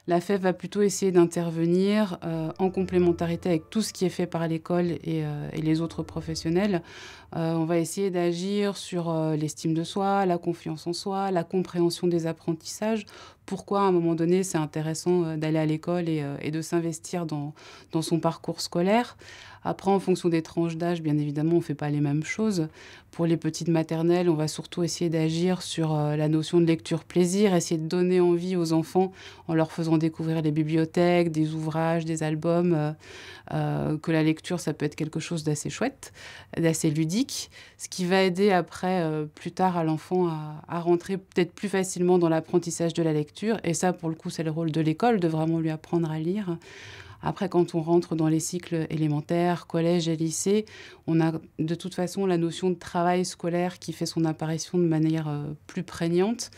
La FEF va plutôt essayer d'intervenir en complémentarité avec tout ce qui est fait par l'école et les autres professionnels. On va essayer d'agir sur l'estime de soi, la confiance en soi, la compréhension des apprentissages. Pourquoi, à un moment donné, c'est intéressant d'aller à l'école et de s'investir dans son parcours scolaire. Après, en fonction des tranches d'âge, bien évidemment, on ne fait pas les mêmes choses. Pour les petites maternelles, on va surtout essayer d'agir sur la notion de lecture-plaisir, essayer de donner envie aux enfants en leur faisant découvrir les bibliothèques, des ouvrages, des albums, que la lecture, ça peut être quelque chose d'assez chouette, d'assez ludique, ce qui va aider après, plus tard, à l'enfant à rentrer peut-être plus facilement dans l'apprentissage de la lecture. Et ça, pour le coup, c'est le rôle de l'école, de vraiment lui apprendre à lire. Après, quand on rentre dans les cycles élémentaires, collège et lycée, on a de toute façon la notion de travail scolaire qui fait son apparition de manière plus prégnante.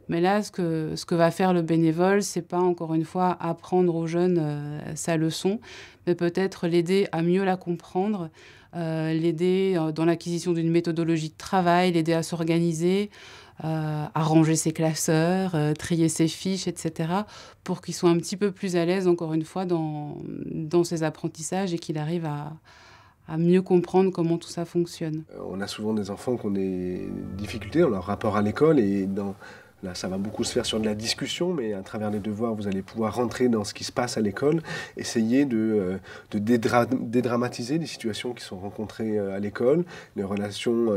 Mais là, ce que va faire le bénévole, c'est pas encore une fois apprendre aux jeunes sa leçon, mais peut-être l'aider à mieux la comprendre, l'aider dans l'acquisition d'une méthodologie de travail, l'aider à s'organiser, à ranger ses classeurs, trier ses fiches, etc., pour qu'il soit un petit peu plus à l'aise, encore une fois, dans ses apprentissages et qu'il arrive à mieux comprendre comment tout ça fonctionne. On a souvent des enfants qui ont des difficultés dans leur rapport à l'école et là, ça va beaucoup se faire sur de la discussion, mais à travers les devoirs, vous allez pouvoir rentrer dans ce qui se passe à l'école, essayer de dédramatiser les situations qui sont rencontrées à l'école, les relations,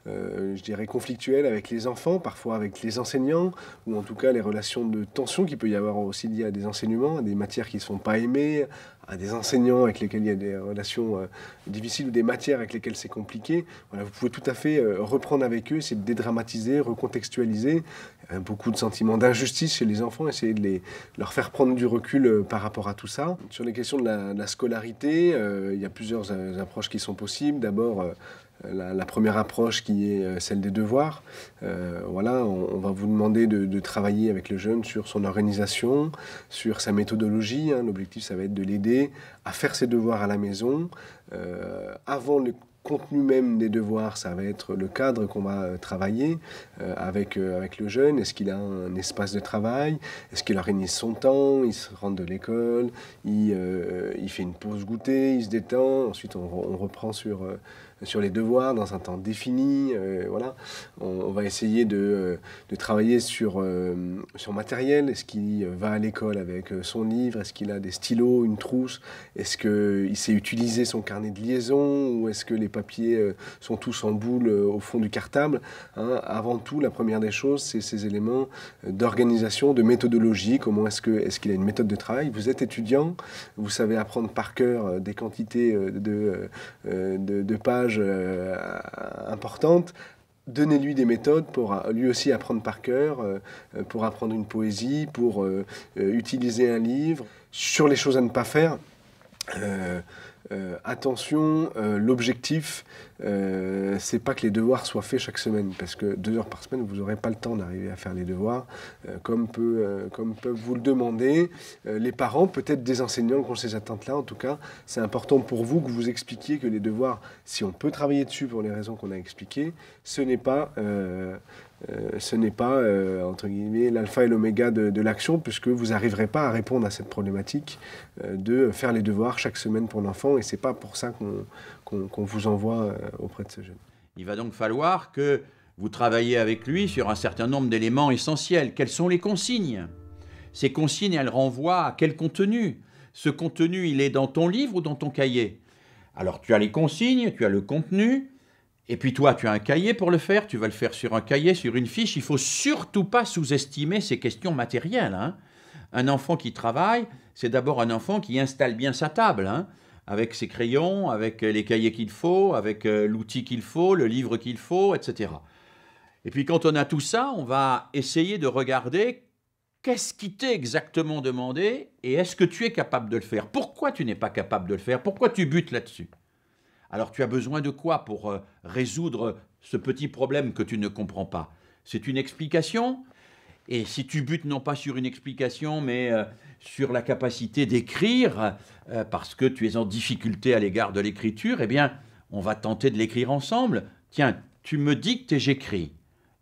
je dirais, conflictuelles avec les enfants, parfois avec les enseignants, ou en tout cas les relations de tension qu'il peut y avoir aussi liées à des enseignements, à des matières qui ne sont pas aimées, à des enseignants avec lesquels il y a des relations difficiles ou des matières avec lesquelles c'est compliqué. Voilà, vous pouvez tout à fait reprendre avec eux, essayer de dédramatiser, recontextualiser. Beaucoup de sentiments d'injustice chez les enfants, essayer de leur faire prendre du recul par rapport à tout ça. Sur les questions de la scolarité, il y a plusieurs approches qui sont possibles. D'abord, la première approche qui est celle des devoirs. Voilà, on va vous demander de travailler avec le jeune sur son organisation, sur sa méthodologie. L'objectif, ça va être de l'aider à faire ses devoirs à la maison. Avant le contenu même des devoirs, ça va être le cadre qu'on va travailler avec le jeune. Est-ce qu'il a un espace de travail? Est-ce qu'il organise son temps? Il se rend de l'école, il fait une pause goûter, il se détend. Ensuite, on reprend sur les devoirs dans un temps défini. Voilà. On va essayer de travailler sur matériel. Est-ce qu'il va à l'école avec son livre? Est-ce qu'il a des stylos, une trousse? Est-ce qu'il sait utiliser son carnet de liaison? Ou est-ce que les papiers sont tous en boule au fond du cartable? Avant tout, la première des choses, c'est ces éléments d'organisation, de méthodologie. Comment est-ce qu'il a une méthode de travail? Vous êtes étudiant, vous savez apprendre par cœur des quantités de pages importantes. Donnez-lui des méthodes pour lui aussi apprendre par cœur, pour apprendre une poésie, pour utiliser un livre. Sur les choses à ne pas faire, attention, l'objectif, c'est pas que les devoirs soient faits chaque semaine, parce que 2 heures par semaine, vous n'aurez pas le temps d'arriver à faire les devoirs, comme peuvent vous le demander les parents, peut-être des enseignants qui ont ces attentes-là. En tout cas, c'est important pour vous que vous expliquiez que les devoirs, si on peut travailler dessus pour les raisons qu'on a expliquées, ce n'est pas entre guillemets, l'alpha et l'oméga de l'action, puisque vous n'arriverez pas à répondre à cette problématique de faire les devoirs chaque semaine pour l'enfant, et c'est pas pour ça qu'on vous envoie auprès de ce jeune. Il va donc falloir que vous travaillez avec lui sur un certain nombre d'éléments essentiels. Quelles sont les consignes? Ces consignes, elles renvoient à quel contenu? Ce contenu, il est dans ton livre ou dans ton cahier? Alors, tu as les consignes, tu as le contenu, et puis toi, tu as un cahier pour le faire, tu vas le faire sur un cahier, sur une fiche. Il ne faut surtout pas sous-estimer ces questions matérielles. Un enfant qui travaille, c'est d'abord un enfant qui installe bien sa table, avec ses crayons, avec les cahiers qu'il faut, avec l'outil qu'il faut, le livre qu'il faut, etc. Et puis quand on a tout ça, on va essayer de regarder qu'est-ce qui t'est exactement demandé et est-ce que tu es capable de le faire? Pourquoi tu n'es pas capable de le faire? Pourquoi tu butes là-dessus? Alors tu as besoin de quoi pour résoudre ce petit problème que tu ne comprends pas? C'est une explication? Et si tu butes non pas sur une explication, mais sur la capacité d'écrire, parce que tu es en difficulté à l'égard de l'écriture, eh bien, on va tenter de l'écrire ensemble. Tiens, tu me dictes et j'écris.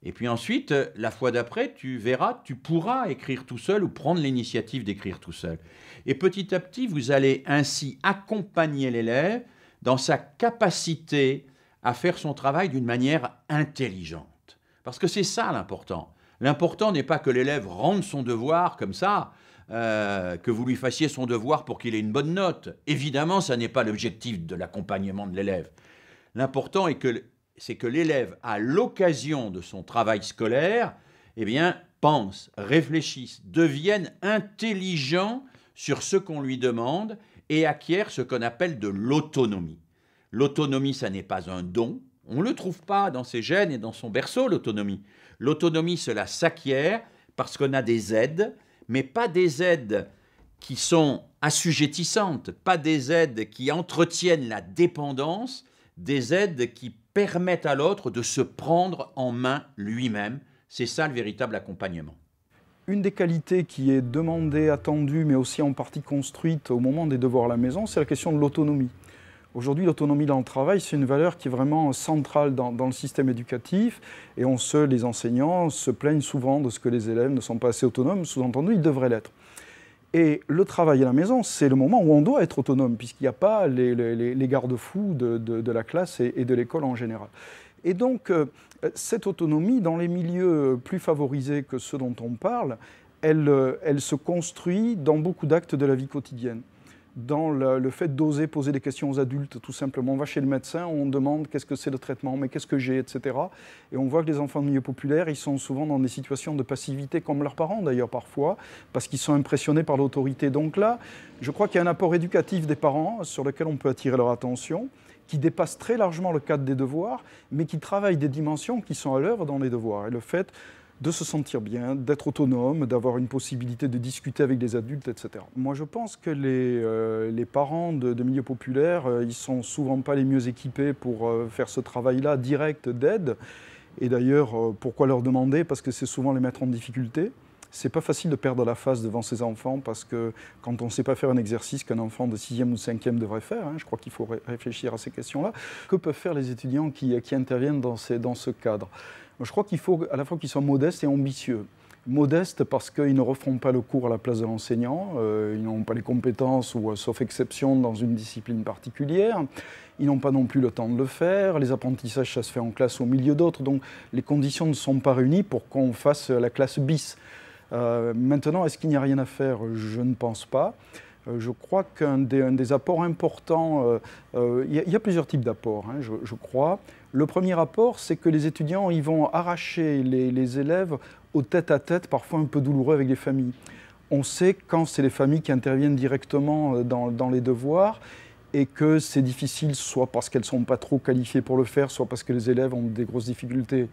Et puis ensuite, la fois d'après, tu verras, tu pourras écrire tout seul ou prendre l'initiative d'écrire tout seul. Et petit à petit, vous allez ainsi accompagner l'élève dans sa capacité à faire son travail d'une manière intelligente. Parce que c'est ça l'important. L'important n'est pas que l'élève rende son devoir comme ça, que vous lui fassiez son devoir pour qu'il ait une bonne note. Évidemment, ça n'est pas l'objectif de l'accompagnement de l'élève. L'important c'est que l'élève, à l'occasion de son travail scolaire, eh bien, pense, réfléchisse, devienne intelligent sur ce qu'on lui demande et acquiert ce qu'on appelle de l'autonomie. L'autonomie, ça n'est pas un don. On ne le trouve pas dans ses gènes et dans son berceau, l'autonomie. L'autonomie, cela s'acquiert parce qu'on a des aides, mais pas des aides qui sont assujettissantes, pas des aides qui entretiennent la dépendance, des aides qui permettent à l'autre de se prendre en main lui-même. C'est ça le véritable accompagnement. Une des qualités qui est demandée, attendue, mais aussi en partie construite au moment des devoirs à la maison, c'est la question de l'autonomie. Aujourd'hui, l'autonomie dans le travail, c'est une valeur qui est vraiment centrale dans le système éducatif. Et les enseignants se plaignent souvent de ce que les élèves ne sont pas assez autonomes. Sous-entendu, ils devraient l'être. Et le travail à la maison, c'est le moment où on doit être autonome, puisqu'il n'y a pas les garde-fous de la classe et de l'école en général. Et donc, cette autonomie, dans les milieux plus favorisés que ceux dont on parle, elle se construit dans beaucoup d'actes de la vie quotidienne. Dans le fait d'oser poser des questions aux adultes, tout simplement. On va chez le médecin, on demande qu'est-ce que c'est le traitement, mais qu'est-ce que j'ai, etc. Et on voit que les enfants de milieu populaire, ils sont souvent dans des situations de passivité, comme leurs parents d'ailleurs parfois, parce qu'ils sont impressionnés par l'autorité. Donc là, je crois qu'il y a un apport éducatif des parents sur lequel on peut attirer leur attention, qui dépasse très largement le cadre des devoirs, mais qui travaille des dimensions qui sont à l'œuvre dans les devoirs. Et le fait de se sentir bien, d'être autonome, d'avoir une possibilité de discuter avec des adultes, etc. Moi, je pense que les parents de milieux populaires, ils ne sont souvent pas les mieux équipés pour faire ce travail-là direct d'aide. Et d'ailleurs, pourquoi leur demander? Parce que c'est souvent les mettre en difficulté. C'est pas facile de perdre la face devant ses enfants parce que quand on ne sait pas faire un exercice qu'un enfant de 6e ou 5e devrait faire, je crois qu'il faut réfléchir à ces questions-là. Que peuvent faire les étudiants qui interviennent dans ce cadre? Je crois qu'il faut à la fois qu'ils soient modestes et ambitieux. Modestes parce qu'ils ne referont pas le cours à la place de l'enseignant, ils n'ont pas les compétences ou sauf exception dans une discipline particulière, ils n'ont pas non plus le temps de le faire, les apprentissages ça se fait en classe au milieu d'autres, donc les conditions ne sont pas réunies pour qu'on fasse la classe bis. Maintenant, est-ce qu'il n'y a rien à faire? Je ne pense pas. Je crois qu'un des apports importants, il y a plusieurs types d'apports, je crois. Le premier apport, c'est que les étudiants ils vont arracher les élèves au tête-à-tête, parfois un peu douloureux avec les familles. On sait quand c'est les familles qui interviennent directement dans les devoirs et que c'est difficile, soit parce qu'elles ne sont pas trop qualifiées pour le faire, soit parce que les élèves ont des grosses difficultés,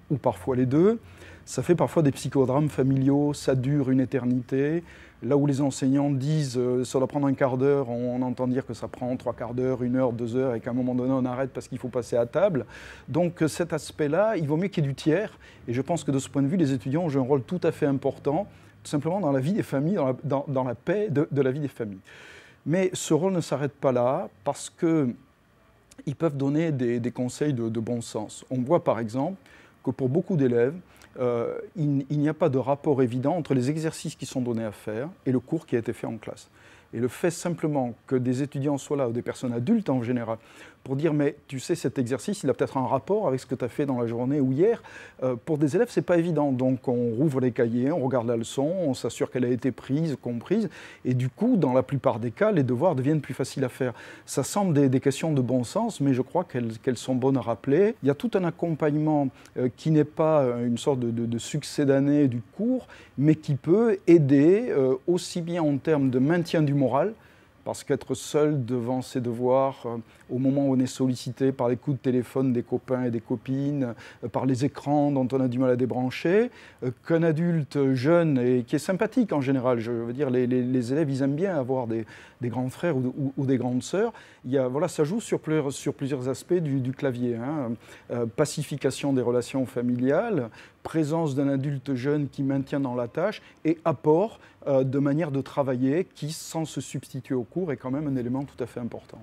ou parfois les deux. Ça fait parfois des psychodrames familiaux, ça dure une éternité. Là où les enseignants disent ça doit prendre un quart d'heure, on entend dire que ça prend 3 quarts d'heure, 1 heure, 2 heures, et qu'à un moment donné on arrête parce qu'il faut passer à table. Donc cet aspect-là, il vaut mieux qu'il y ait du tiers. Et je pense que de ce point de vue, les étudiants ont joué un rôle tout à fait important, tout simplement dans la vie des familles, dans la paix de la vie des familles. Mais ce rôle ne s'arrête pas là, parce qu'ils peuvent donner des conseils de bon sens. On voit par exemple que pour beaucoup d'élèves, il n'y a pas de rapport évident entre les exercices qui sont donnés à faire et le cours qui a été fait en classe. Et le fait simplement que des étudiants soient là, ou des personnes adultes en général, pour dire « mais tu sais, cet exercice, il a peut-être un rapport avec ce que tu as fait dans la journée ou hier », pour des élèves, ce n'est pas évident. Donc on rouvre les cahiers, on regarde la leçon, on s'assure qu'elle a été prise, comprise, et du coup, dans la plupart des cas, les devoirs deviennent plus faciles à faire. Ça semble des questions de bon sens, mais je crois qu'elles sont bonnes à rappeler. Il y a tout un accompagnement qui n'est pas une sorte de succédané du cours, mais qui peut aider aussi bien en termes de maintien du moral, parce qu'être seul devant ses devoirs, au moment où on est sollicité par les coups de téléphone des copains et des copines, par les écrans dont on a du mal à débrancher, qu'un adulte jeune et qui est sympathique en général, je veux dire, les élèves, ils aiment bien avoir des grands frères ou des grandes sœurs. Voilà, ça joue sur plusieurs aspects du clavier. Pacification des relations familiales, présence d'un adulte jeune qui maintient dans la tâche et apport de manière de travailler qui, sans se substituer au cours, est quand même un élément tout à fait important.